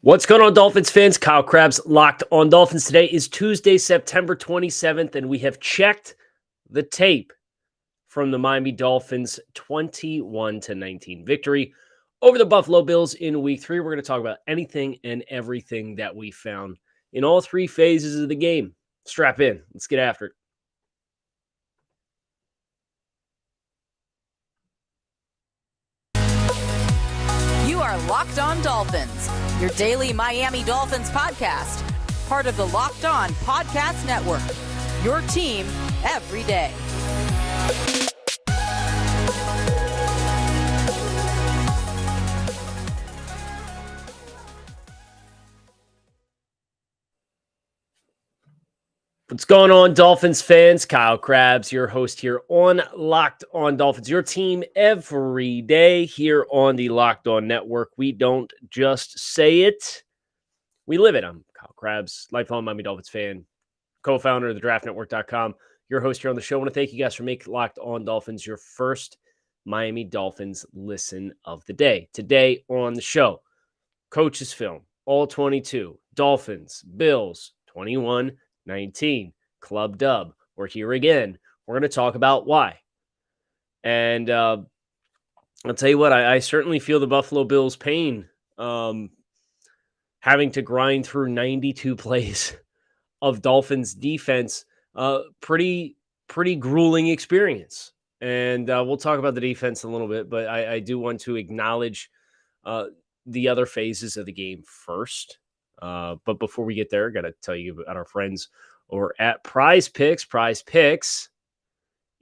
What's going on, Dolphins fans? Kyle Krabs, Locked On Dolphins. Today is Tuesday, September 27th, and we have checked the tape from the Miami Dolphins' 21-19 victory over the Buffalo Bills in Week 3. We're going to talk about anything and everything that we found in all three phases of the game. Strap in. Let's get after it. You are Locked On Dolphins, your daily Miami Dolphins podcast, part of the Locked On Podcast Network, your team every day. What's going on, Dolphins fans? Kyle Krabs, your host here on Locked On Dolphins, your team every day here on the Locked On Network. We don't just say it, we live it. I'm Kyle Krabs, lifelong Miami Dolphins fan, co-founder of the draftnetwork.com, your host here on the show. I want to thank you guys for making Locked On Dolphins your first Miami Dolphins listen of the day. Today on the show, Coach's Film, All-22, Dolphins, Bills, 21-19, Club Dub. We're here again. We're going to talk about why. And I'll tell you what, I certainly feel the Buffalo Bills' pain having to grind through 92 plays of Dolphins defense. Pretty grueling experience. And we'll talk about the defense in a little bit, but I do want to acknowledge the other phases of the game first. But before we get there, I got to tell you about our friends over at Prize Picks. Prize Picks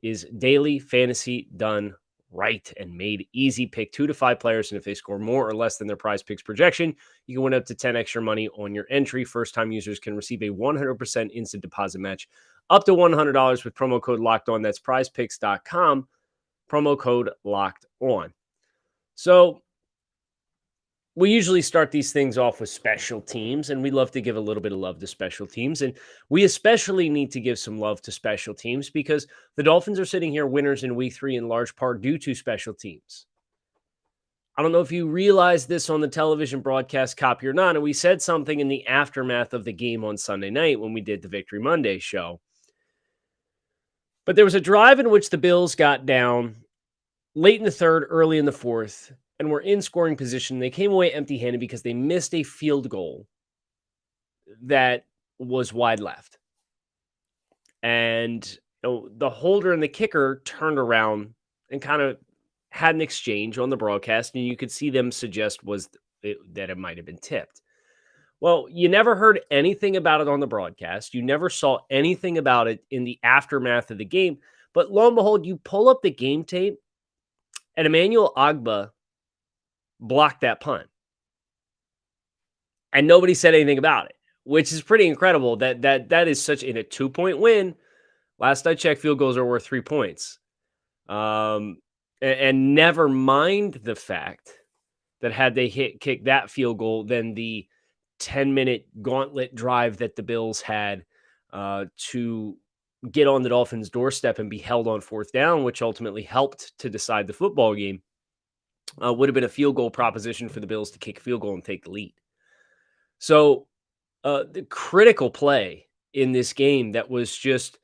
is daily fantasy done right and made easy. Pick 2 to 5 players, and if they score more or less than their Prize Picks projection, you can win up to 10 extra money on your entry. First-time users can receive a 100% instant deposit match up to $100 with promo code Locked On. That's prizepicks.com, promo code Locked On. So we usually start these things off with special teams, and we love to give a little bit of love to special teams. And we especially need to give some love to special teams because the Dolphins are sitting here winners in Week 3 in large part due to special teams. I don't know if you realize this on the television broadcast copy or not, and we said something in the aftermath of the game on Sunday night when we did the Victory Monday show. But there was a drive in which the Bills got down late in the third, early in the fourth, and were in scoring position. They came away empty-handed because they missed a field goal that was wide left. And the holder and the kicker turned around and kind of had an exchange on the broadcast, and you could see them suggest that it might have been tipped. Well, you never heard anything about it on the broadcast. You never saw anything about it in the aftermath of the game. But lo and behold, you pull up the game tape, and Emmanuel Ogbah blocked that punt. And nobody said anything about it, which is pretty incredible that is such in a 2-point win. Last I checked, field goals are worth 3 points. And never mind the fact that had they kicked that field goal, then the 10-minute gauntlet drive that the Bills had to get on the Dolphins' doorstep and be held on fourth down, which ultimately helped to decide the football game, would have been a field goal proposition for the Bills to kick a field goal and take the lead. So the critical play in this game that was just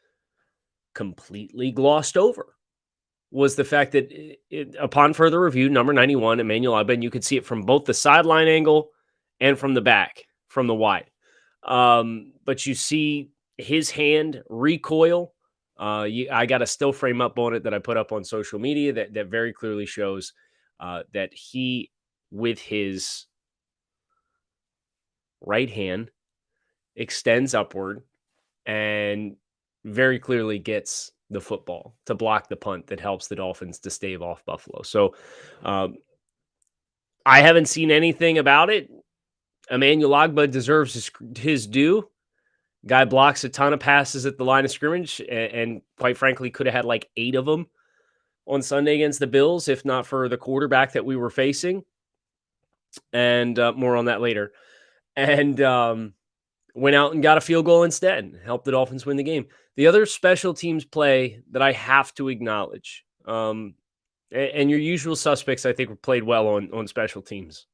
completely glossed over was the fact that upon further review, number 91, Emmanuel Ogbah, and you could see it from both the sideline angle and from the back, from the wide. But you see his hand recoil. I got a still frame up on it that I put up on social media that very clearly shows that he, with his right hand, extends upward and very clearly gets the football to block the punt that helps the Dolphins to stave off Buffalo. So I haven't seen anything about it. Emmanuel Ogbah deserves his due. Guy blocks a ton of passes at the line of scrimmage and quite frankly could have had like 8 of them on Sunday against the Bills, if not for the quarterback that we were facing. And more on that later. And went out and got a field goal instead, helped the Dolphins win the game. The other special teams play that I have to acknowledge, and your usual suspects, I think, played well on special teams.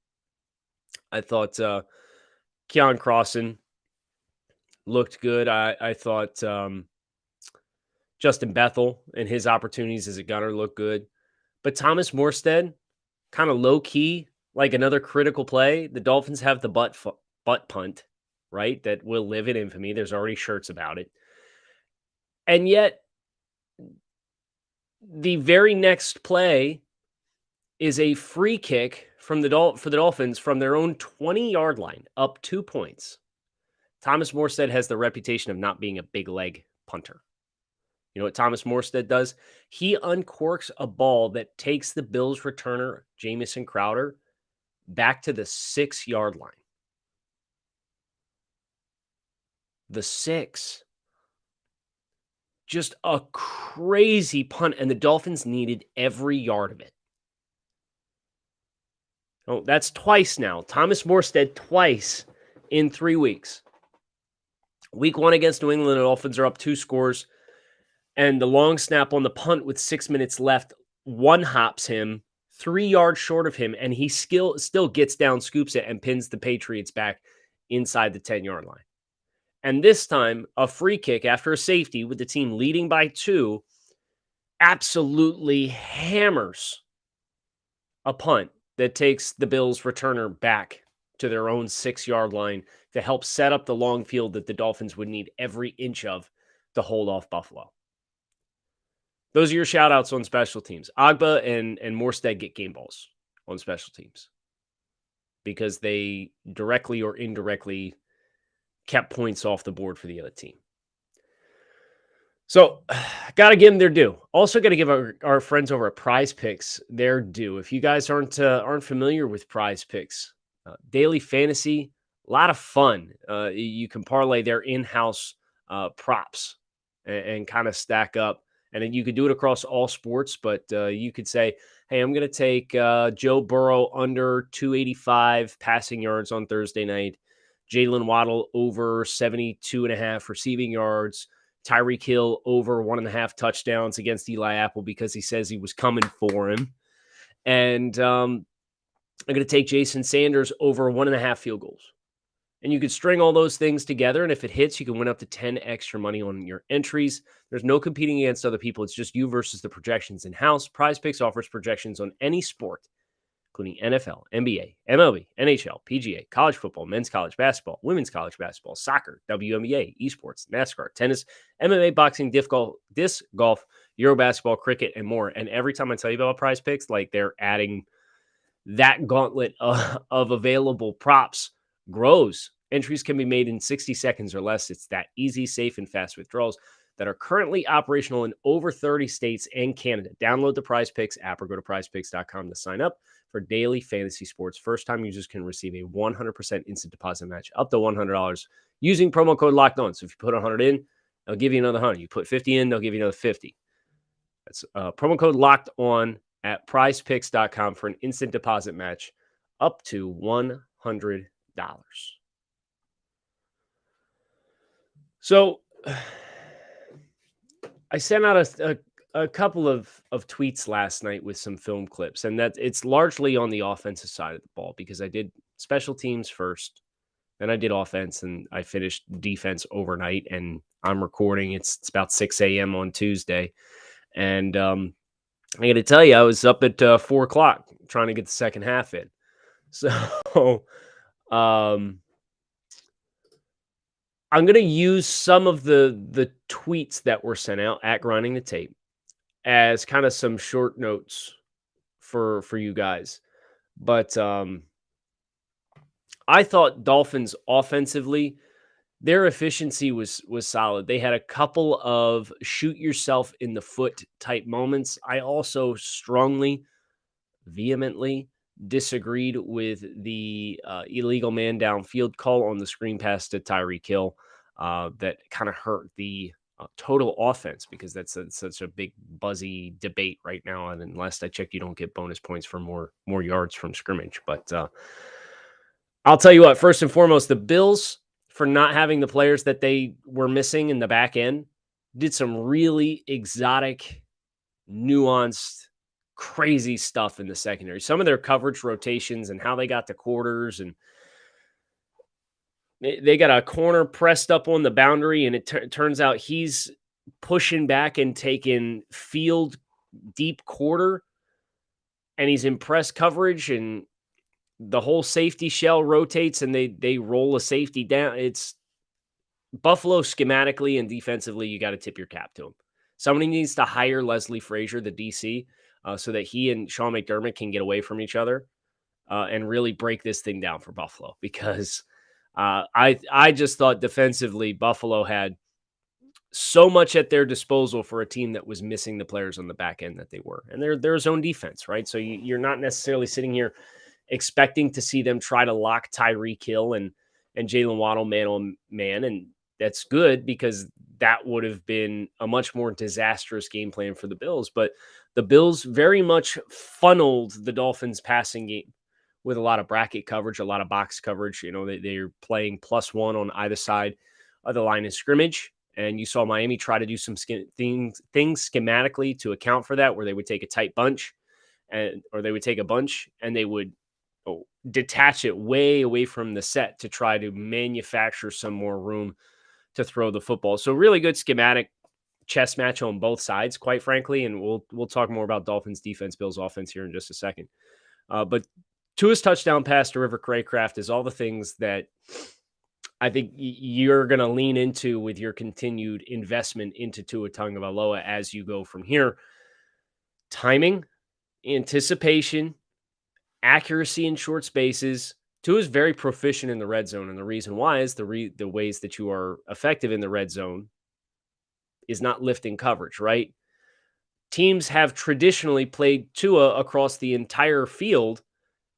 I thought Keon Crossan looked good. I thought Justin Bethel and his opportunities as a gunner looked good. But Thomas Morstead, kind of low key, like another critical play. The Dolphins have the butt punt, right? That will live in infamy. There's already shirts about it. And yet, the very next play is a free kick from for the Dolphins from their own 20-yard line, up 2 points. Thomas Morstead has the reputation of not being a big leg punter. You know what Thomas Morstead does? He uncorks a ball that takes the Bills returner, Jamison Crowder, back to the 6-yard line. The 6. Just a crazy punt, and the Dolphins needed every yard of it. Oh, that's twice now. Thomas Morstead twice in 3 weeks. Week 1 against New England, the Dolphins are up 2 scores. And the long snap on the punt with 6 minutes left one-hops him 3 yards short of him, and he still gets down, scoops it, and pins the Patriots back inside the 10-yard line. And this time, a free kick after a safety with the team leading by 2 absolutely hammers a punt that takes the Bills returner back to their own 6-yard line to help set up the long field that the Dolphins would need every inch of to hold off Buffalo. Those are your shout-outs on special teams. Agba and Morstead get game balls on special teams because they directly or indirectly kept points off the board for the other team. So, got to give them their due. Also, got to give our friends over at Prize Picks their due. If you guys aren't familiar with Prize Picks, daily fantasy, a lot of fun. You can parlay their in-house props and kind of stack up. And then you could do it across all sports, but you could say, hey, I'm going to take Joe Burrow under 285 passing yards on Thursday night, Jalen Waddle over 72.5 receiving yards, Tyreek Hill over 1.5 touchdowns against Eli Apple because he says he was coming for him. And I'm going to take Jason Sanders over 1.5 field goals. And you could string all those things together, and if it hits, you can win up to 10 extra money on your entries. There's no competing against other people. It's just you versus the projections in-house. Prize Picks offers projections on any sport, including NFL, NBA, MLB, NHL, PGA, college football, men's college basketball, women's college basketball, soccer, WNBA, esports, NASCAR, tennis, MMA, boxing, disc golf, Euro basketball, cricket, and more. And every time I tell you about Prize Picks, like they're adding that gauntlet of available props grows. Entries can be made in 60 seconds or less. It's that easy, safe, and fast withdrawals that are currently operational in over 30 states and Canada. Download the Prize Picks app or go to prizepicks.com to sign up for daily fantasy sports. First-time users can receive a 100% instant deposit match up to $100 using promo code Locked On. So if you put 100 in, they'll give you another 100. You put 50 in, they'll give you another 50. That's promo code Locked On at prizepicks.com for an instant deposit match up to $100. So I sent out a couple of tweets last night with some film clips, and that it's largely on the offensive side of the ball because I did special teams first, then I did offense, and I finished defense overnight, and I'm recording. It's about 6 a.m. on Tuesday, and I got to tell you, I was up at 4 o'clock trying to get the second half in. So I'm going to use some of the tweets that were sent out at Grinding the Tape as kind of some short notes for you guys. But I thought Dolphins offensively, their efficiency was solid. They had a couple of shoot yourself in the foot type moments. I also strongly, vehemently disagreed with the illegal man downfield call on the screen pass to Tyreek Hill that kind of hurt the total offense because that's such a big buzzy debate right now. And unless I check, you don't get bonus points for more yards from scrimmage. But I'll tell you what, first and foremost, the Bills, for not having the players that they were missing in the back end, did some really exotic, nuanced, crazy stuff in the secondary. Some of their coverage rotations and how they got to quarters and They got a corner pressed up on the boundary, and it turns out he's pushing back and taking field deep quarter, and he's in press coverage, and the whole safety shell rotates, and they roll a safety down. It's Buffalo schematically and defensively. You got to tip your cap to him. Somebody needs to hire Leslie Frazier, the DC, so that he and Sean McDermott can get away from each other and really break this thing down for Buffalo, because I just thought defensively Buffalo had so much at their disposal for a team that was missing the players on the back end that they were. And they're their zone defense, right? So you're not necessarily sitting here expecting to see them try to lock Tyreek Hill and Jalen Waddle man on man. And that's good, because that would have been a much more disastrous game plan for the Bills. But the Bills very much funneled the Dolphins passing game with a lot of bracket coverage, a lot of box coverage. You know, they're playing +1 on either side of the line of scrimmage. And you saw Miami try to do some things schematically to account for that, where they would take a tight bunch or they would take a bunch and they would detach it way away from the set to try to manufacture some more room to throw the football. So really good schematic chess match on both sides, quite frankly. And we'll talk more about Dolphins defense, Bills offense here in just a second. But Tua's touchdown pass to River Craycraft is all the things that I think you're going to lean into with your continued investment into Tua Tagovailoa as you go from here. Timing, anticipation, accuracy in short spaces. Tua is very proficient in the red zone, and the reason why is the ways that you are effective in the red zone is not lifting coverage, right? Teams have traditionally played Tua across the entire field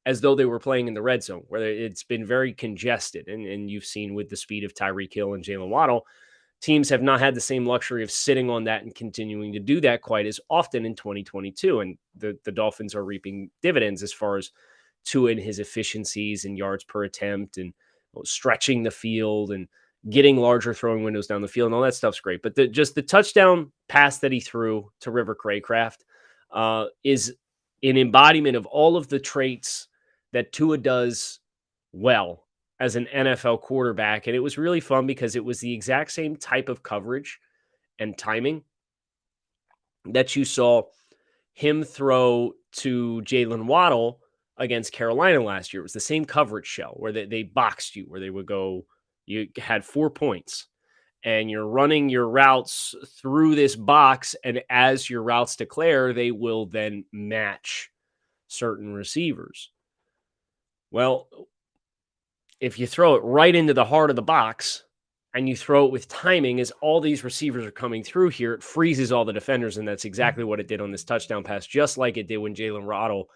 as though they were playing in the red zone, where it's been very congested. And you've seen with the speed of Tyreek Hill and Jalen Waddle, teams have not had the same luxury of sitting on that and continuing to do that quite as often in 2022. And the Dolphins are reaping dividends as far as Tua and his efficiencies and yards per attempt and stretching the field and getting larger throwing windows down the field, and all that stuff's great. But just the touchdown pass that he threw to River Craycraft is an embodiment of all of the traits that Tua does well as an NFL quarterback. And it was really fun because it was the exact same type of coverage and timing that you saw him throw to Jalen Waddle against Carolina last year. It was the same coverage shell where they boxed you, where they would go, you had 4 points and you're running your routes through this box. And as your routes declare, they will then match certain receivers. Well, if you throw it right into the heart of the box and you throw it with timing, as all these receivers are coming through here, it freezes all the defenders. And that's exactly what it did on this touchdown pass, just like it did when Jalen Waddle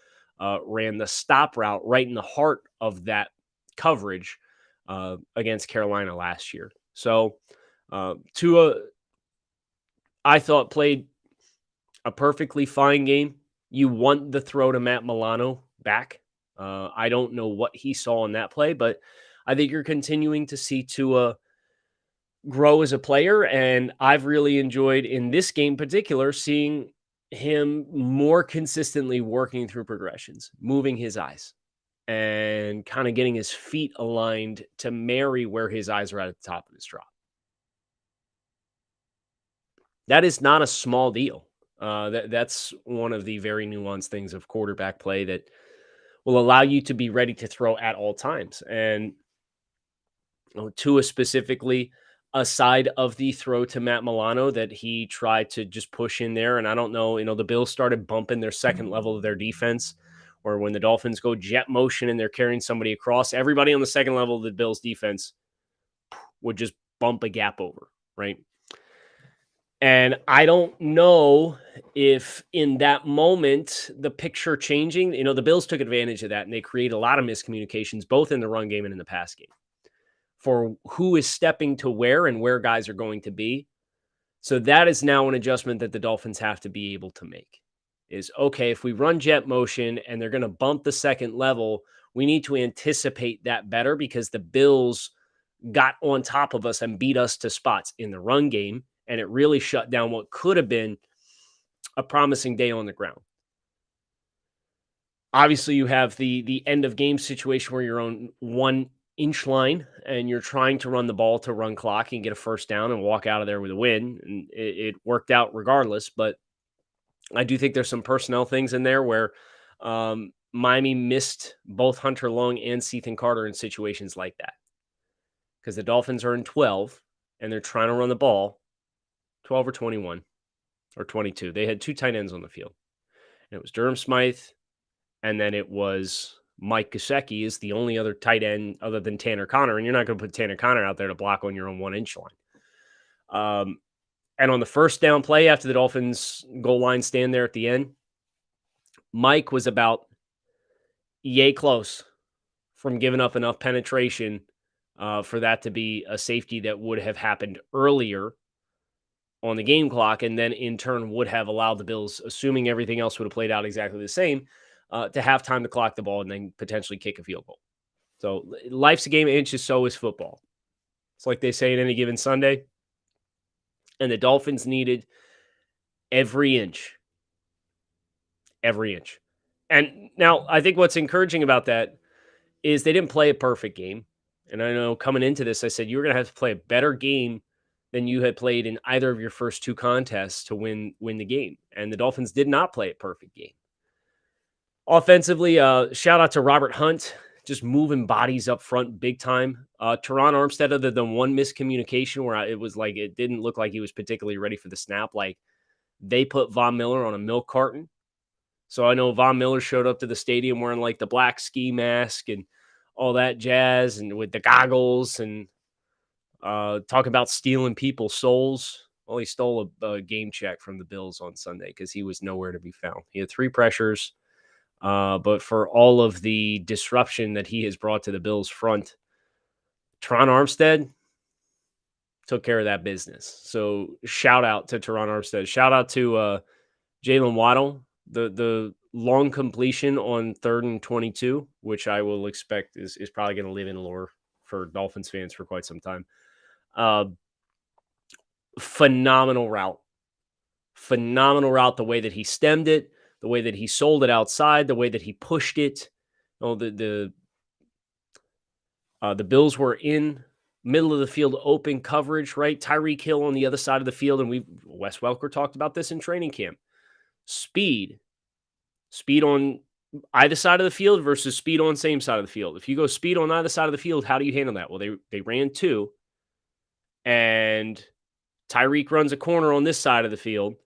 ran the stop route right in the heart of that coverage against Carolina last year. So Tua, I thought, played a perfectly fine game. You want the throw to Matt Milano back. I don't know what he saw in that play, but I think you're continuing to see Tua grow as a player. And I've really enjoyed in this game in particular seeing him more consistently working through progressions, moving his eyes and kind of getting his feet aligned to marry where his eyes are at the top of his drop. That is not a small deal. That's one of the very nuanced things of quarterback play that will allow you to be ready to throw at all times. And Tua specifically, aside of the throw to Matt Milano that he tried to just push in there, and I don't know, the Bills started bumping their second level of their defense, or when the Dolphins go jet motion and they're carrying somebody across, everybody on the second level of the Bills defense would just bump a gap over, right? And I don't know if in that moment, the picture changing, the Bills took advantage of that and they created a lot of miscommunications, both in the run game and in the pass game, for who is stepping to where and where guys are going to be. So that is now an adjustment that the Dolphins have to be able to make is, okay, if we run jet motion and they're going to bump the second level, we need to anticipate that better, because the Bills got on top of us and beat us to spots in the run game. And it really shut down what could have been a promising day on the ground. Obviously, you have the end of game situation where you're on 1 inch line and you're trying to run the ball to run clock and get a first down and walk out of there with a win. And it worked out regardless. But I do think there's some personnel things in there where Miami missed both Hunter Long and Ethan Carter in situations like that. Because the Dolphins are in 12 and they're trying to run the ball 12 or 21 or 22. They had two tight ends on the field. And it was Durham Smythe, and then it was Mike Gesicki is the only other tight end other than Tanner Connor, and you're not going to put Tanner Connor out there to block on your own 1 inch line. And on the first down play after the Dolphins goal line stand there at the end, Mike was about yay close from giving up enough penetration for that to be a safety that would have happened earlier on the game clock, and then in turn would have allowed the Bills, assuming everything else would have played out exactly the same, to have time to clock the ball and then potentially kick a field goal. So life's a game of inches, so is football. It's like they say in any given Sunday. And the Dolphins needed every inch. Every inch. And now I think what's encouraging about that is they didn't play a perfect game. And I know coming into this, I said you were going to have to play a better game than you had played in either of your first two contests to win the game. And the Dolphins did not play a perfect game. Offensively, shout out to Robert Hunt, just moving bodies up front big time. Teron Armstead, other than one miscommunication where it was like it didn't look like he was particularly ready for the snap. Like they put Von Miller on a milk carton. So I know Von Miller showed up to the stadium wearing like the black ski mask and all that jazz and with the goggles and talk about stealing people's souls. Well, he stole a game check from the Bills on Sunday because he was nowhere to be found. He had 3 pressures. But for all of the disruption that he has brought to the Bills front, Teron Armstead took care of that business. So shout out to Teron Armstead. Shout out to Jalen Waddle, the long completion on 3rd and 22, which I will expect is probably going to live in lore for Dolphins fans for quite some time. Phenomenal route. Phenomenal route, the way that he stemmed it, the way that he sold it outside, the way that he pushed it. Oh, the Bills were in middle of the field, open coverage, right? Tyreek Hill on the other side of the field, and Wes Welker talked about this in training camp. Speed on either side of the field versus speed on same side of the field. If you go speed on either side of the field, how do you handle that? Well, they ran 2, and Tyreek runs a corner on this side of the field,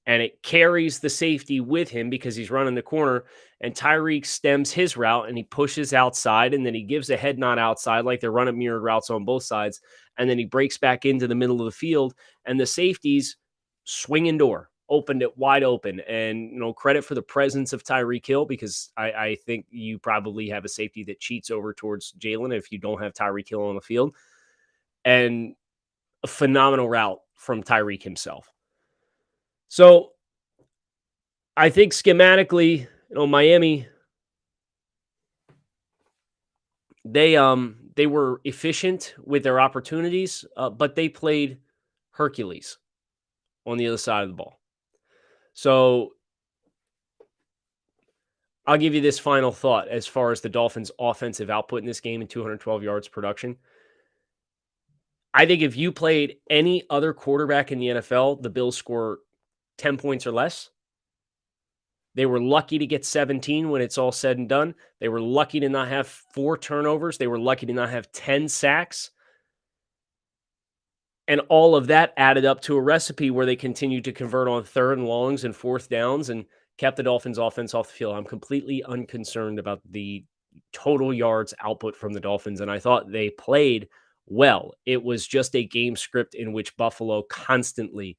and it carries the safety with him because he's running the corner, and Tyreek stems his route, and he pushes outside, and then he gives a head nod outside like they're running mirrored routes on both sides, and then he breaks back into the middle of the field, and the safeties swinging door, opened it wide open, and credit for the presence of Tyreek Hill because I think you probably have a safety that cheats over towards Jalen if you don't have Tyreek Hill on the field, and a phenomenal route from Tyreek himself. So I think schematically, Miami, they were efficient with their opportunities, but they played Hercules on the other side of the ball. So I'll give you this final thought as far as the Dolphins' offensive output in this game and 212 yards production. I think if you played any other quarterback in the NFL, the Bills score 10 points or less. They were lucky to get 17 when it's all said and done. They were lucky to not have 4 turnovers. They were lucky to not have 10 sacks. And all of that added up to a recipe where they continued to convert on 3rd and longs and 4th downs and kept the Dolphins offense off the field. I'm completely unconcerned about the total yards output from the Dolphins, and I thought they played well. It was just a game script in which Buffalo constantly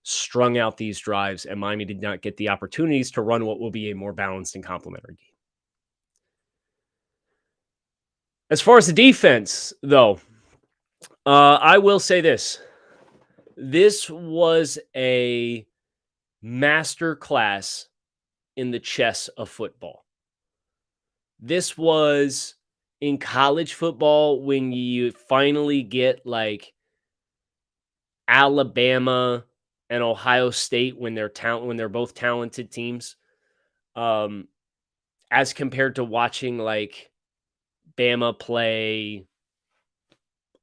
strung out these drives, and Miami did not get the opportunities to run what will be a more balanced and complementary game. As far as the defense, though, I will say this. This was a master class in the chess of football. This was in college football when you finally get like Alabama and Ohio State when they're both talented teams, as compared to watching like Bama play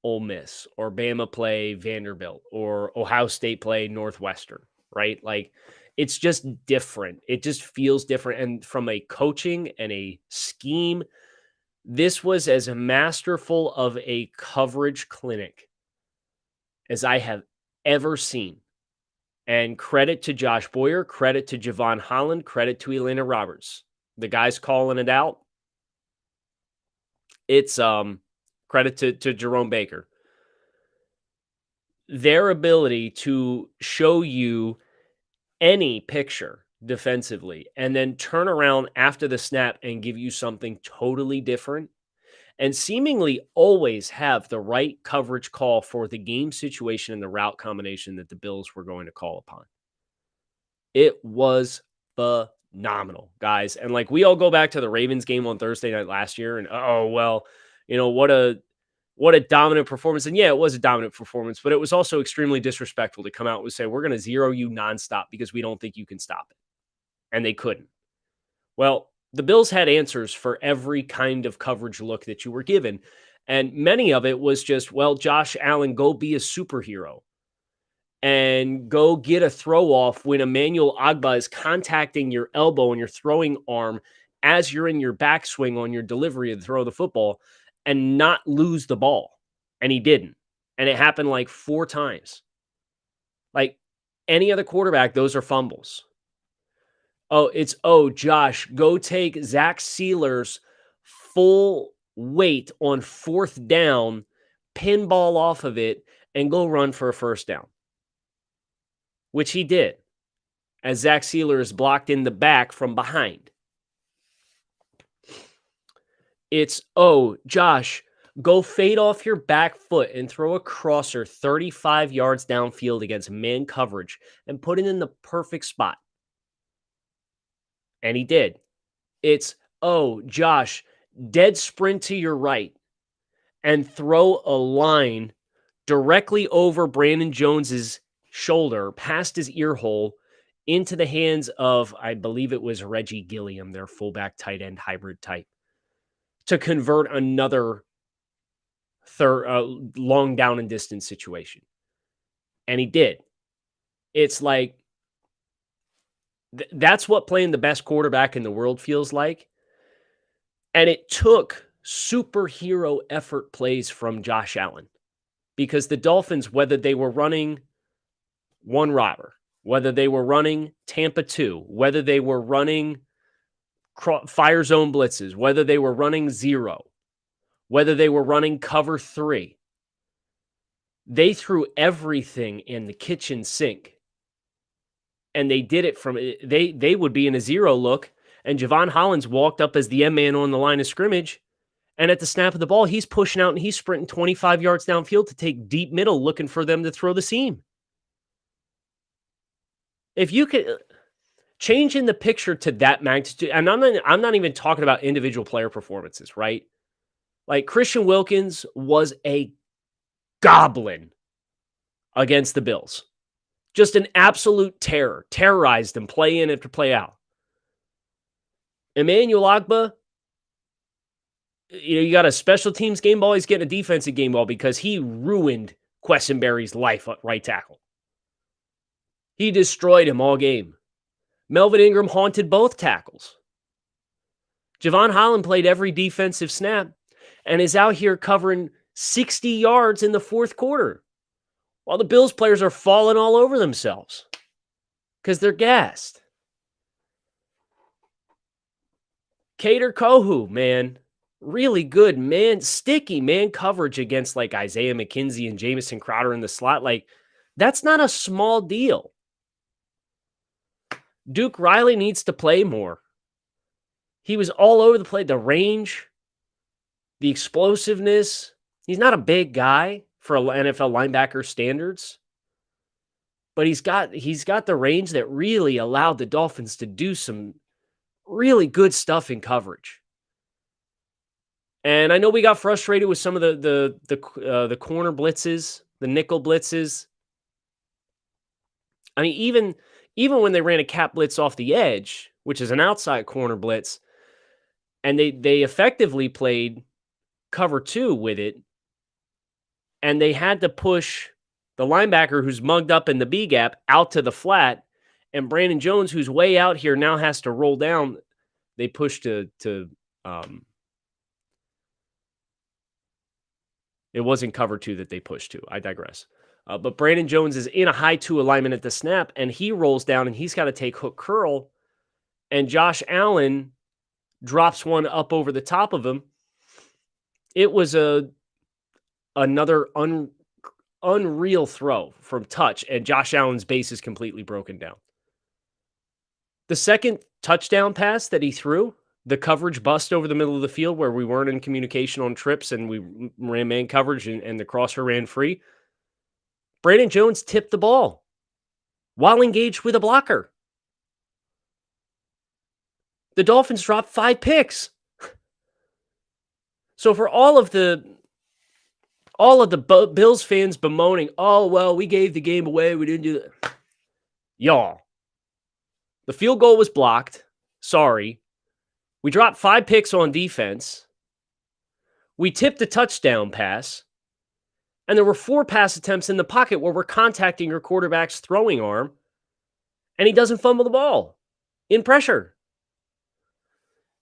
Ole Miss, or Bama play Vanderbilt, or Ohio State play Northwestern, right? Like, it's just different. It just feels different. And from a coaching and a scheme, this was as masterful of a coverage clinic as I have ever seen. And credit to Josh Boyer, credit to Javon Holland, credit to Elena Roberts. The guys calling it out. It's credit to Jerome Baker. Their ability to show you any picture defensively and then turn around after the snap and give you something totally different, and seemingly always have the right coverage call for the game situation and the route combination that the Bills were going to call upon. It was phenomenal, guys. And like, we all go back to the Ravens game on Thursday night last year and, oh, well, what a dominant performance. And yeah, it was a dominant performance, but it was also extremely disrespectful to come out and say, we're going to zero you nonstop because we don't think you can stop it. And they couldn't. Well, the Bills had answers for every kind of coverage look that you were given. And many of it was just, well, Josh Allen, go be a superhero and go get a throw off when Emmanuel Agba is contacting your elbow and your throwing arm as you're in your backswing on your delivery to throw the football, and not lose the ball. And he didn't. And it happened like 4 times. Like any other quarterback, those are fumbles. Josh, go take Zach Sealer's full weight on 4th down, pinball off of it, and go run for a first down. Which he did, as Zach Sealer is blocked in the back from behind. It's, Josh, go fade off your back foot and throw a crosser 35 yards downfield against man coverage and put it in the perfect spot. And he did. It's, Josh, dead sprint to your right and throw a line directly over Brandon Jones's shoulder, past his ear hole, into the hands of, I believe it was Reggie Gilliam, their fullback tight end hybrid type, to convert another long down and distance situation. And he did. It's like, that's what playing the best quarterback in the world feels like. And it took superhero effort plays from Josh Allen, because the Dolphins, whether they were running one robber, whether they were running Tampa 2, whether they were running fire zone blitzes, whether they were running zero, whether they were running cover 3, they threw everything in the kitchen sink. And they did it from, they would be in a zero look, and Javon Hollins walked up as the M-man on the line of scrimmage, and at the snap of the ball, he's pushing out and he's sprinting 25 yards downfield to take deep middle, looking for them to throw the seam. If you could change in the picture to that magnitude, and I'm not even talking about individual player performances, right? Like, Christian Wilkins was a goblin against the Bills. Just an absolute terror. Terrorized them play in after play out. Emmanuel Agba, you got a special teams game ball, he's getting a defensive game ball because he ruined Quessenberry's life at right tackle. He destroyed him all game. Melvin Ingram haunted both tackles. Javon Holland played every defensive snap and is out here covering 60 yards in the 4th quarter, while the Bills players are falling all over themselves because they're gassed. Kader Kohu, man, really good, man, sticky man coverage against like Isaiah McKenzie and Jamison Crowder in the slot. Like, that's not a small deal. Duke Riley needs to play more. He was all over the place. The range, the explosiveness. He's not a big guy for NFL linebacker standards, but he's got the range that really allowed the Dolphins to do some really good stuff in coverage. And I know we got frustrated with some of the corner blitzes, the nickel blitzes. I mean, even when they ran a cap blitz off the edge, which is an outside corner blitz, and they effectively played cover 2 with it, and they had to push the linebacker who's mugged up in the B gap out to the flat, and Brandon Jones, who's way out here, now has to roll down. They push to it wasn't cover 2 that they pushed to. I digress. But Brandon Jones is in a high 2 alignment at the snap, and he rolls down, and he's got to take hook curl, and Josh Allen drops one up over the top of him. It was another unreal throw from touch, and Josh Allen's base is completely broken down. The second touchdown pass that he threw, the coverage bust over the middle of the field where we weren't in communication on trips and we ran man coverage and the crosser ran free, Brandon Jones tipped the ball while engaged with a blocker. The Dolphins dropped 5 picks. So for all of the Bills fans bemoaning, oh, well, we gave the game away. We didn't do that. Y'all, the field goal was blocked. Sorry. We dropped 5 picks on defense. We tipped a touchdown pass. And there were 4 pass attempts in the pocket where we're contacting your quarterback's throwing arm. And he doesn't fumble the ball in pressure.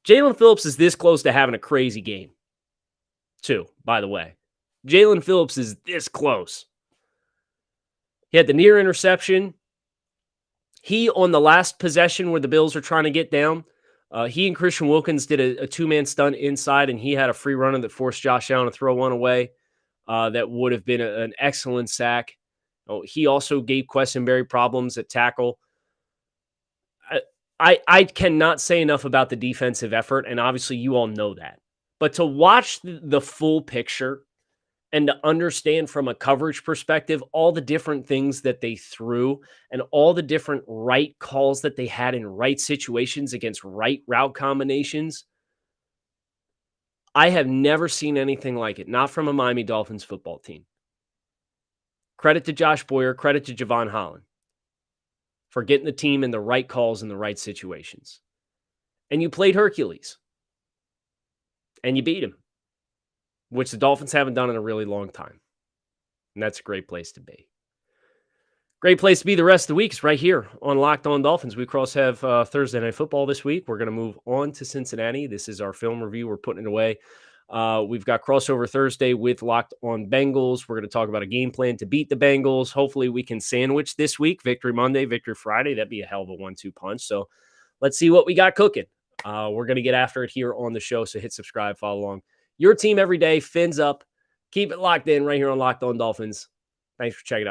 Jalen Phillips is this close to having a crazy game, too, by the way. Jalen Phillips is this close. He had the near interception. He, on the last possession where the Bills are trying to get down, he and Christian Wilkins did a 2-man stunt inside, and he had a free runner that forced Josh Allen to throw one away. That would have been an excellent sack. Oh, he also gave Quessenberry problems at tackle. I cannot say enough about the defensive effort, and obviously you all know that. But to watch the full picture and to understand from a coverage perspective all the different things that they threw and all the different right calls that they had in right situations against right route combinations, I have never seen anything like it, not from a Miami Dolphins football team. Credit to Josh Boyer, credit to Javon Holland for getting the team in the right calls in the right situations. And you played Hercules. And you beat him, which the Dolphins haven't done in a really long time. And that's a great place to be. Great place to be the rest of the week is right here on Locked On Dolphins. We, of course, have Thursday Night Football this week. We're going to move on to Cincinnati. This is our film review. We're putting it away. We've got crossover Thursday with Locked On Bengals. We're going to talk about a game plan to beat the Bengals. Hopefully we can sandwich this week. Victory Monday, Victory Friday. That'd be a hell of a 1-2 punch. So let's see what we got cooking. We're going to get after it here on the show. So hit subscribe, follow along. Your team every day, fins up. Keep it locked in right here on Locked On Dolphins. Thanks for checking out.